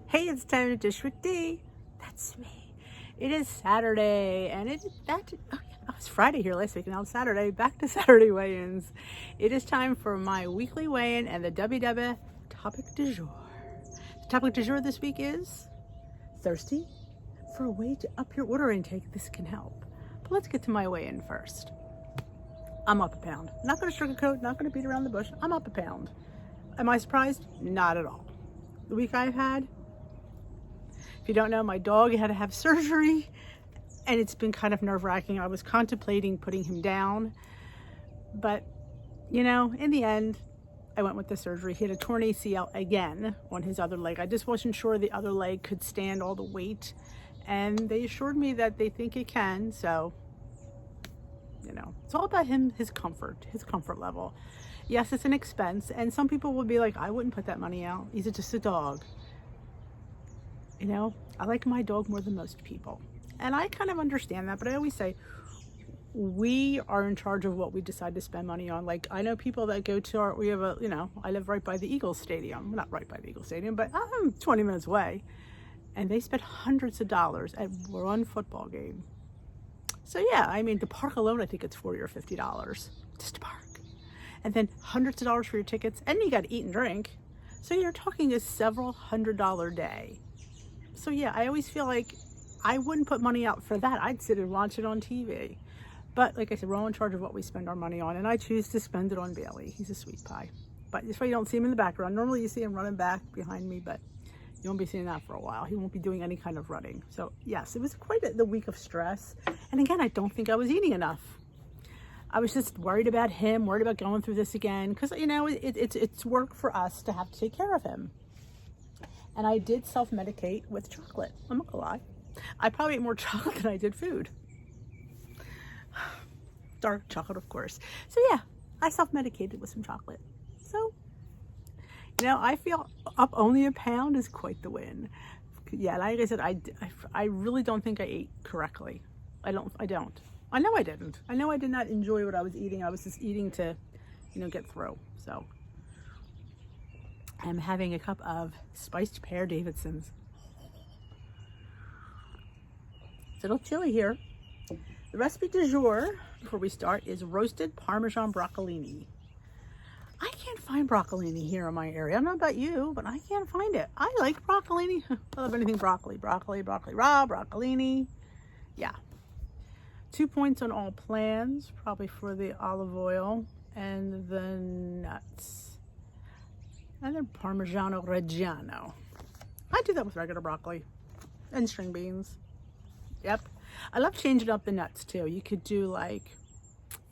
Hey, it's time to dish with D. That's me. It is Saturday, and it was Friday here last week, and now it's Saturday. Back to Saturday weigh-ins. It is time for my weekly weigh-in and the WW topic du jour. The topic du jour this week is thirsty for a way to up your water intake. This can help. But let's get to my weigh-in first. I'm up a pound. Not going to sugarcoat, not going to beat around the bush. I'm up a pound. Am I surprised? Not at all. The week I've had, if you don't know, my dog had to have surgery, and it's been kind of nerve-wracking. I was contemplating putting him down, but you know, in the end, I went with the surgery. He had a torn ACL again on his other leg. I just wasn't sure the other leg could stand all the weight, and they assured me that they think it can. So, you know, it's all about his comfort level. Yes, it's an expense, and some people will be like, I wouldn't put that money out. He's just a dog. You know, I like my dog more than most people. And I kind of understand that, but I always say, we are in charge of what we decide to spend money on. Like, I know people that go to we have a, you know, I live right by the Eagles Stadium. Not right by the Eagles Stadium, but I'm 20 minutes away. And they spend hundreds of dollars at one football game. So yeah, I mean, the park alone, I think it's $40 or $50 just to park. And then hundreds of dollars for your tickets, and you got to eat and drink. So you're talking a several $100 day. So yeah, I always feel like I wouldn't put money out for that. I'd sit and watch it on TV. But like I said, we're all in charge of what we spend our money on, and I choose to spend it on Bailey. He's a sweet pie. But that's why you don't see him in the background. Normally you see him running back behind me, but you won't be seeing that for a while. He won't be doing any kind of running. So yes, it was quite the week of stress. And again, I don't think I was eating enough. I was just worried about him, worried about going through this again, because you know, it's work for us to have to take care of him. And I did self-medicate with chocolate. I'm not gonna lie. I probably ate more chocolate than I did food. Dark chocolate, of course. So yeah, I self-medicated with some chocolate. So, you know, I feel up only a pound is quite the win. Yeah, like I said, I really don't think I ate correctly. I don't. I know I didn't. I know I did not enjoy what I was eating. I was just eating to, you know, get through. So I'm having a cup of spiced pear Davidson's. It's a little chilly here. The recipe du jour, before we start, is roasted Parmesan broccolini. I can't find broccolini here in my area. I don't know about you, but I can't find it. I like broccolini. I love anything broccoli. Broccoli raw, broccolini. Yeah. 2 points on all plans, probably for the olive oil and the nuts. And then Parmigiano Reggiano. I do that with regular broccoli and string beans. Yep. I love changing up the nuts too. You could do like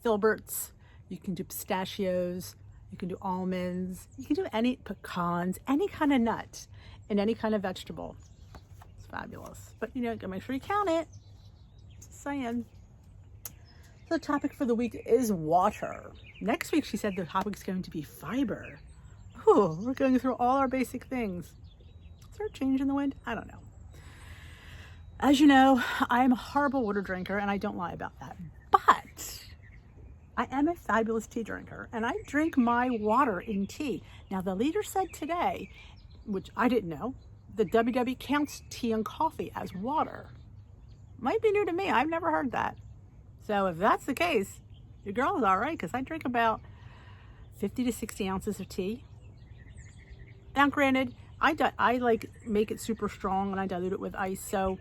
filberts, you can do pistachios, you can do almonds, you can do any pecans, any kind of nut and any kind of vegetable. It's fabulous. But you know, make sure you count it. Just saying. So the topic for the week is water. Next week, she said the topic is going to be fiber. Ooh, we're going through all our basic things. Is there a change in the wind? I don't know. As you know, I'm a horrible water drinker, and I don't lie about that. But I am a fabulous tea drinker, and I drink my water in tea. Now, the leader said today, which I didn't know, the WW counts tea and coffee as water. Might be new to me. I've never heard that. So if that's the case, your girl is all right, because I drink about 50 to 60 ounces of tea. Now, granted, I like make it super strong, and I dilute it with ice, so,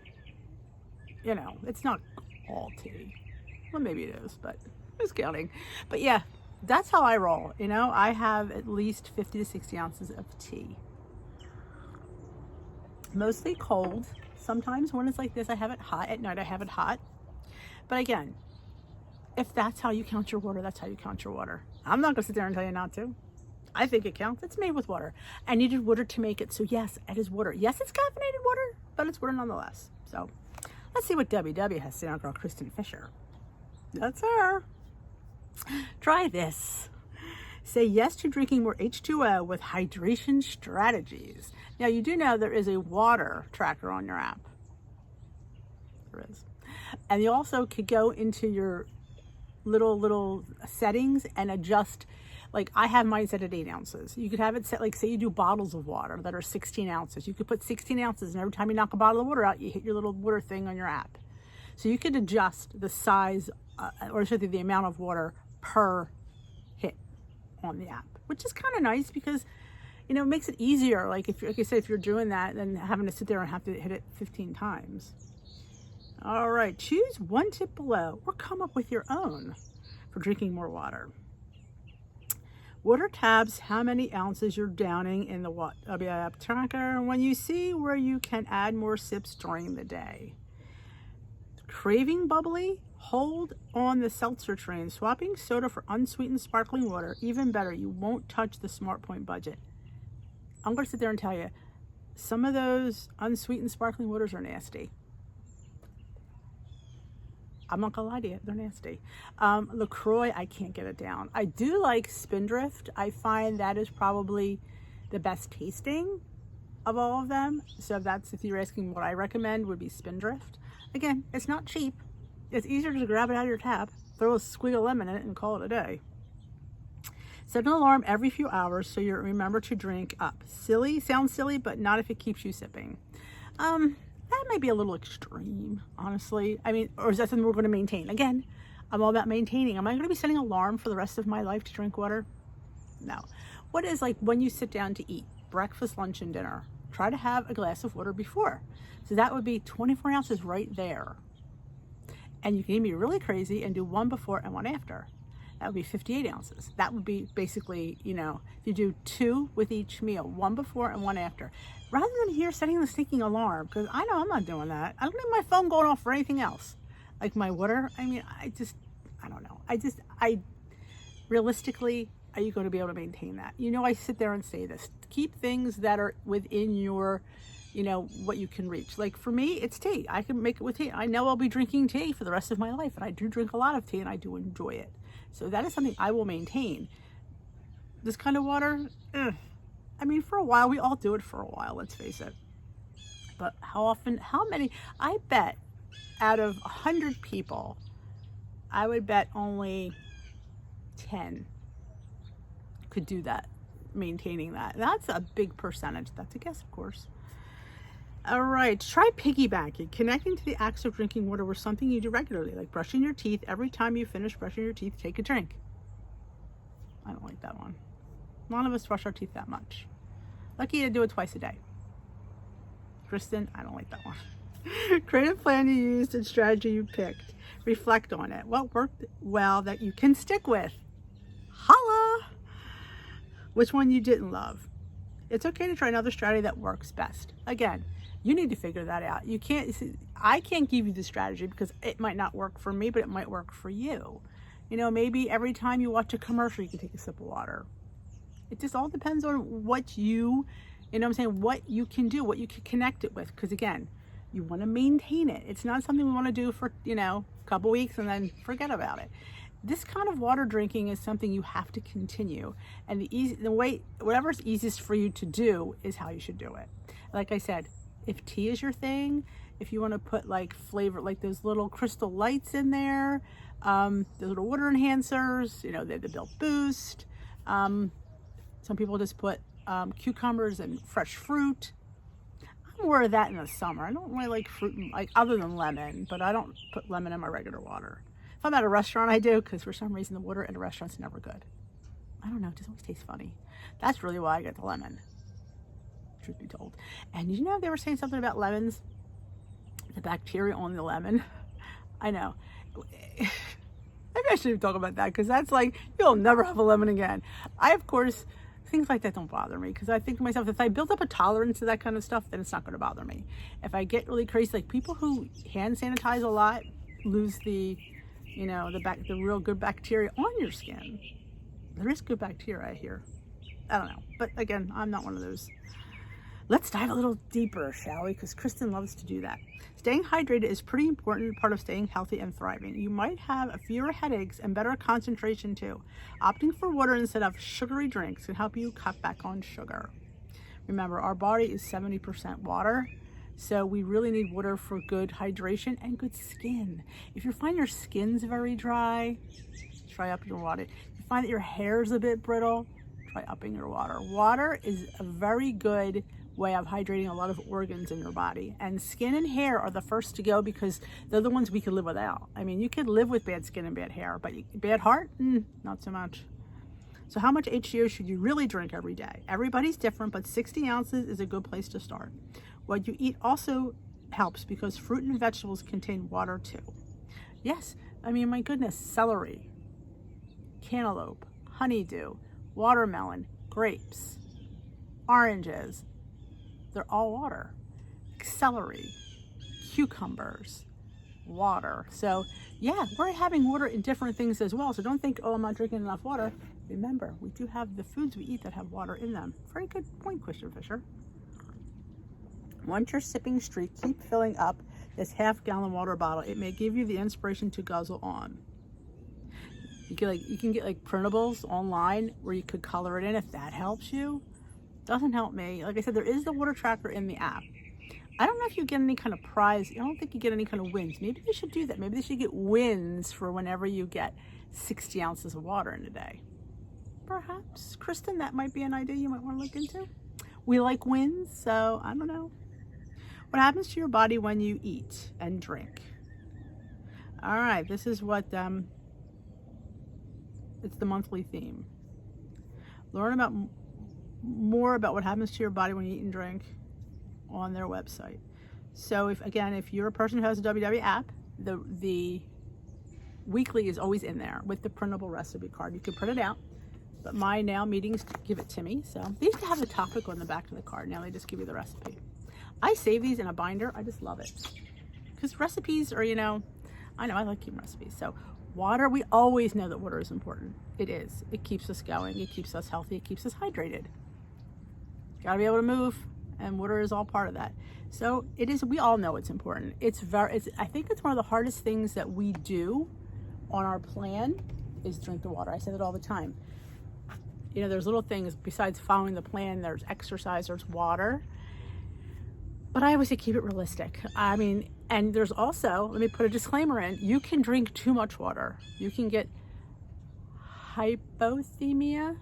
you know, it's not all tea. Well, maybe it is, but who's counting? But yeah, that's how I roll. You know, I have at least 50 to 60 ounces of tea. Mostly cold. Sometimes when it's like this, I have it hot. At night, I have it hot. But again, if that's how you count your water, that's how you count your water. I'm not going to sit there and tell you not to. I think it counts. It's made with water. I needed water to make it. So yes, it is water. Yes, it's caffeinated water, but it's water nonetheless. So let's see what WW has to say on girl Kristen Fisher. That's her. Try this. Say yes to drinking more H2O with hydration strategies. Now, you do know there is a water tracker on your app. There is. And you also could go into your little settings and adjust Like I have mine set at 8 ounces. You could have it set, like say you do bottles of water that are 16 ounces. You could put 16 ounces and every time you knock a bottle of water out, you hit your little water thing on your app. So you could adjust the size or should I say the amount of water per hit on the app, which is kind of nice because, you know, it makes it easier. Like if, like I said, if you're doing that, then having to sit there and have to hit it 15 times. All right, choose one tip below or come up with your own for drinking more water. Water tabs how many ounces you're downing in the WAP tracker when you see where you can add more sips during the day. Craving bubbly? Hold on the seltzer train. Swapping soda for unsweetened sparkling water. Even better, you won't touch the SmartPoint budget. I'm going to sit there and tell you, some of those unsweetened sparkling waters are nasty. I'm not gonna lie to you, they're nasty. LaCroix, I can't get it down. I do like Spindrift. I find that is probably the best tasting of all of them. So if you're asking what I recommend, would be Spindrift. Again, it's not cheap. It's easier to grab it out of your tap, throw a squeak of lemon in it and call it a day. Set an alarm every few hours so you remember to drink up. Sounds silly, but not if it keeps you sipping. That might be a little extreme, honestly. I mean, or is that something we're going to maintain? Again, I'm all about maintaining. Am I going to be setting an alarm for the rest of my life to drink water? No. What is like when you sit down to eat breakfast, lunch, and dinner? Try to have a glass of water before. So that would be 24 ounces right there. And you can be really crazy and do one before and one after. That would be 58 ounces. That would be basically, you know, you do 2 with each meal, one before and one after. Rather than here setting the stinking alarm, because I know I'm not doing that. I don't need my phone going off for anything else. Like my water, I mean, I don't know. Realistically, are you going to be able to maintain that? You know, I sit there and say this. Keep things that are within your, you know, what you can reach. Like for me, it's tea. I can make it with tea. I know I'll be drinking tea for the rest of my life, and I do drink a lot of tea, and I do enjoy it. So that is something I will maintain. This kind of water, I mean, for a while, we all do it for a while, let's face it. But how often, how many, I bet out of 100 people, I would bet only 10 could do that, maintaining that. That's a big percentage. That's a guess, of course. All right, try piggybacking. Connecting to the acts of drinking water with something you do regularly, like brushing your teeth. Every time you finish brushing your teeth, take a drink. I don't like that one. None of us brush our teeth that much. Lucky to do it twice a day. Kristen, I don't like that one. Create a plan you used and strategy you picked. Reflect on it. What worked well that you can stick with? Holla! Which one you didn't love? It's okay to try another strategy that works best. Again, you need to figure that out. You can't, I can't give you the strategy because it might not work for me, but it might work for you. You know, maybe every time you watch a commercial, you can take a sip of water. It just all depends on what you know what I'm saying, what you can do, what you can connect it with. Because again, you want to maintain it. It's not something we want to do for, you know, a couple weeks and then forget about it. This kind of water drinking is something you have to continue. And the way, whatever's easiest for you to do is how you should do it. Like I said, if tea is your thing, if you want to put like flavor, like those little crystal lights in there, the little water enhancers, you know, they build boost. Some people just put cucumbers and fresh fruit. I'm more of that in the summer. I don't really like fruit, like other than lemon, but I don't put lemon in my regular water. If I'm at a restaurant, I do, because for some reason the water at a restaurant's never good. I don't know, it just always tastes funny. That's really why I get the lemon, truth be told. And you know, they were saying something about lemons, the bacteria on the lemon. I know. Maybe I shouldn't talk about that, because that's like, you'll never have a lemon again. Of course, things like that don't bother me, because I think to myself, if I build up a tolerance to that kind of stuff, then it's not going to bother me. If I get really crazy, like people who hand sanitize a lot lose the, you know, the real good bacteria on your skin. There is good bacteria, I hear. I don't know. But again, I'm not one of those. Let's dive a little deeper, shall we? Because Kristen loves to do that. Staying hydrated is a pretty important part of staying healthy and thriving. You might have fewer headaches and better concentration too. Opting for water instead of sugary drinks can help you cut back on sugar. Remember, our body is 70% water. So we really need water for good hydration and good skin. If you find your skin's very dry, try up your water. If you find that your hair is a bit brittle, try upping your water. Water is a very good way of hydrating a lot of organs in your body. And skin and hair are the first to go because they're the ones we can live without. I mean, you could live with bad skin and bad hair, but bad heart, not so much. So how much H2O should you really drink every day? Everybody's different, but 60 ounces is a good place to start. What you eat also helps because fruit and vegetables contain water too. Yes, I mean, my goodness, celery, cantaloupe, honeydew, watermelon, grapes, oranges, they're all water. Celery, cucumbers, water. So yeah, we're having water in different things as well. So don't think, oh, I'm not drinking enough water. Remember, we do have the foods we eat that have water in them. Very good point, Christian Fisher. Once you're sipping streak, keep filling up this half-gallon water bottle. It may give you the inspiration to guzzle on. You can get like printables online where you could color it in if that helps you. Doesn't help me. Like I said, there is the water tracker in the app. I don't know if you get any kind of prize. I don't think you get any kind of wins. Maybe they should do that. Maybe they should get wins for whenever you get 60 ounces of water in a day. Perhaps, Kristen, that might be an idea you might want to look into. We like wins, so I don't know. What happens to your body when you eat and drink? All right, this is what, it's the monthly theme. Learn about more about what happens to your body when you eat and drink on their website. So if you're a person who has a WW app, the weekly is always in there with the printable recipe card. You can print it out, but my now meetings give it to me. So they used to have the topic on the back of the card. Now they just give you the recipe. I save these in a binder. I just love it because recipes are, I know I like keeping recipes. So water, we always know that water is important. It is. It keeps us going. It keeps us healthy. It keeps us hydrated. Got to be able to move, and water is all part of that. So it is. We all know it's important. I think it's one of the hardest things that we do on our plan is drink the water. I say that all the time. There's little things besides following the plan. There's exercise. There's water. But I always say keep it realistic. I mean, and there's also, let me put a disclaimer in, you can drink too much water. You can get hypothermia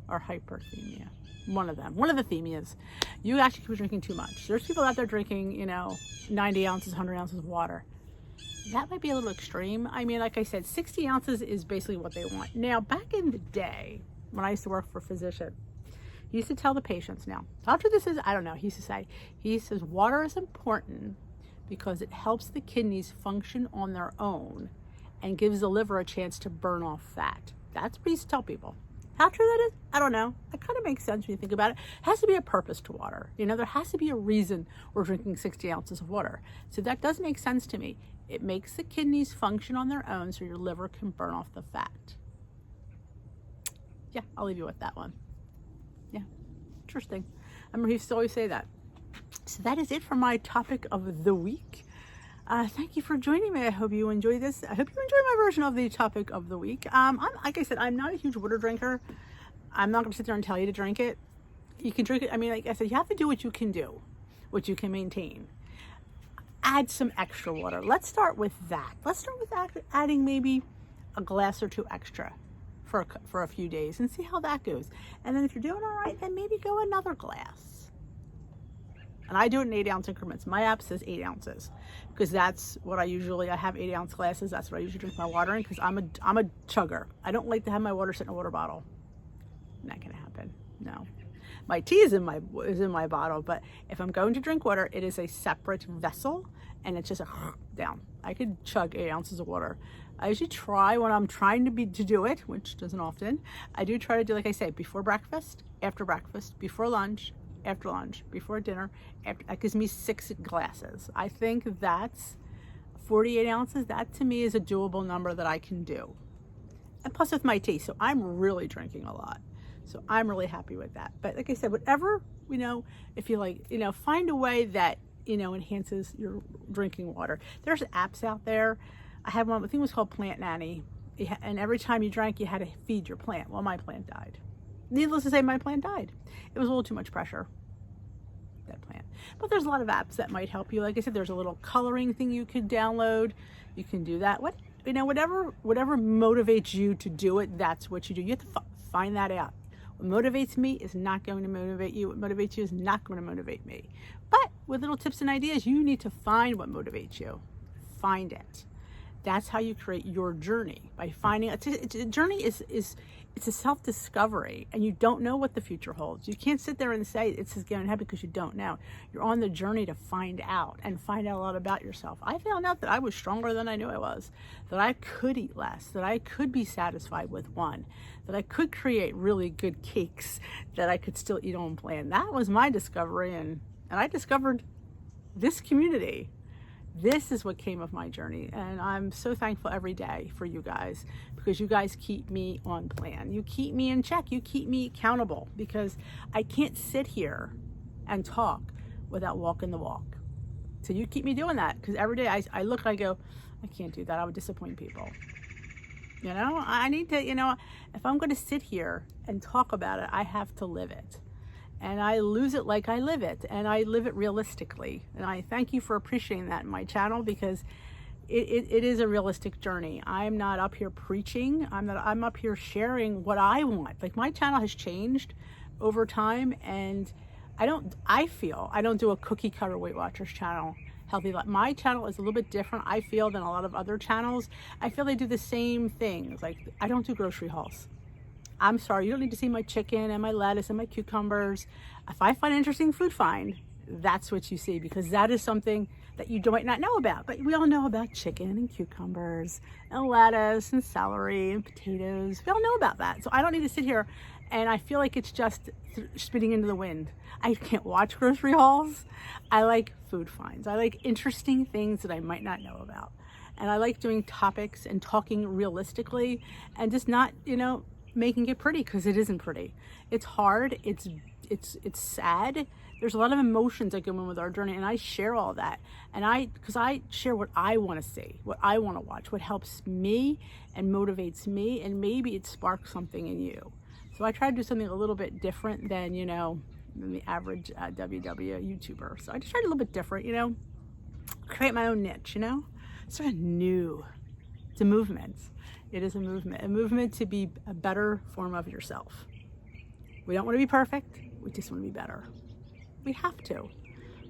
or hyperthemia. One of the themias. You actually could be drinking too much. There's people out there drinking, 90 ounces, 100 ounces of water. That might be a little extreme. I mean, like I said, 60 ounces is basically what they want. Now, back in the day, when I used to work for a physician, he used to tell the patients, now, how true this is, I don't know. He says, water is important because it helps the kidneys function on their own and gives the liver a chance to burn off fat. That's what he used to tell people. How true that is, I don't know. It kind of makes sense when you think about it. It has to be a purpose to water. There has to be a reason we're drinking 60 ounces of water. So that does make sense to me. It makes the kidneys function on their own so your liver can burn off the fat. Yeah, I'll leave you with that one. Yeah, interesting. I remember he used to always say that. So that is it for my topic of the week. Thank you for joining me. I hope you enjoy this. I hope you enjoy my version of the topic of the week. Like I said, I'm not a huge water drinker. I'm not going to sit there and tell you to drink it. You can drink it. I mean, like I said, you have to do what you can do, what you can maintain. Add some extra water. Let's start with that. Let's start with adding maybe a glass or two extra for a few days and see how that goes. And then if you're doing all right, then maybe go another glass. And I do it in 8-ounce increments. My app says 8 ounces because that's what I have 8-ounce glasses. That's what I usually drink my water in because I'm a chugger. I don't like to have my water sit in a water bottle. Not gonna happen. No. My tea is in my bottle, but if I'm going to drink water, it is a separate vessel and it's just down. I could chug 8 ounces of water. I usually try when I'm trying to do it, which doesn't often. I do try to do, like I say, before breakfast, after breakfast, before lunch, after lunch, before dinner. That gives me 6 glasses. I think that's 48 ounces. That to me is a doable number that I can do. And plus with my tea, so I'm really drinking a lot. So I'm really happy with that. But like I said, whatever, if you like, find a way that, enhances your drinking water. There's apps out there. I have one, I think it was called Plant Nanny. And every time you drank, you had to feed your plant. Well, my plant died. Needless to say, my plant died. It was a little too much pressure, that plant. But there's a lot of apps that might help you. Like I said, there's a little coloring thing you could download. You can do that. you know, whatever motivates you to do it, that's what you do. You have to find that out. What motivates me is not going to motivate you. What motivates you is not going to motivate me. But with little tips and ideas, you need to find what motivates you. Find it. That's how you create your journey, by finding a journey it's a self-discovery, and you don't know what the future holds. You can't sit there and say it's going to happen because you don't know. You're on the journey to find out a lot about yourself. I found out that I was stronger than I knew I was, that I could eat less, that I could be satisfied with one, that I could create really good cakes that I could still eat on plan. That was my discovery, and I discovered this community. This is what came of my journey, and I'm so thankful every day for you guys, because you guys keep me on plan. You keep me in check. You keep me accountable, because I can't sit here and talk without walking the walk. So you keep me doing that, because every day I look and I go, I can't do that. I would disappoint people. You know, I need to, you know, if I'm going to sit here and talk about it, I have to live it. And I lose it like I live it, and I live it realistically. And I thank you for appreciating that in my channel, because it is a realistic journey. I'm not up here preaching. I'm up here sharing what I want. Like, my channel has changed over time, and I don't do a cookie cutter Weight Watchers channel, healthy life. My channel is a little bit different, I feel, than a lot of other channels. I feel they do the same things. Like, I don't do grocery hauls. I'm sorry, you don't need to see my chicken and my lettuce and my cucumbers. If I find an interesting food find, that's what you see, because that is something that you might not know about. But we all know about chicken and cucumbers and lettuce and celery and potatoes. We all know about that. So I don't need to sit here and I feel like it's just spitting into the wind. I can't watch grocery hauls. I like food finds. I like interesting things that I might not know about. And I like doing topics and talking realistically, and just not, you know, making it pretty, because it isn't pretty. It's hard. It's sad. There's a lot of emotions that go in with our journey, and I share all that. And because I share what I want to see, what I want to watch, what helps me and motivates me, and maybe it sparks something in you. So I try to do something a little bit different than, you know, the average WW YouTuber. So I just tried a little bit different, you know, create my own niche, you know, sort of new. It's a movement. It is a movement to be a better form of yourself. We don't want to be perfect. We just want to be better. We have to.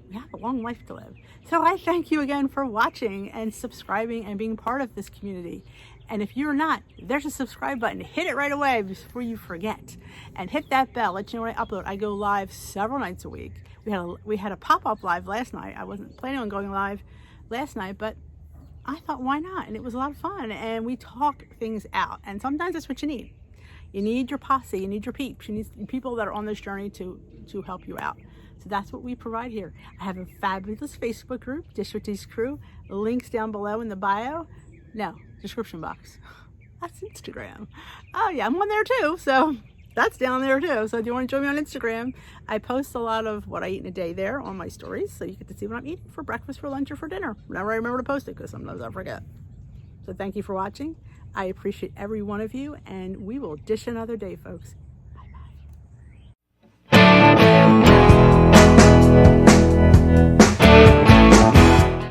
We have a long life to live. So I thank you again for watching and subscribing and being part of this community. And if you're not, there's a subscribe button. Hit it right away before you forget. And hit that bell. Let you know when I upload. I go live several nights a week. We had a pop-up live last night. I wasn't planning on going live last night, but I thought, why not? And it was a lot of fun, and we talk things out. And sometimes that's what you need. You need your posse, you need your peeps, you need people that are on this journey to help you out. So that's what we provide here. I have a fabulous Facebook group, Dish with D's Crew. Links down below in the bio. No, description box. That's Instagram. Oh yeah, I'm on there too, so that's down there too. So if you want to join me on Instagram, I post a lot of what I eat in a day there on my stories, so you get to see what I'm eating for breakfast, for lunch, or for dinner whenever I remember to post it, because sometimes I forget. So thank you for watching. I appreciate every one of you, and we will dish another day, folks.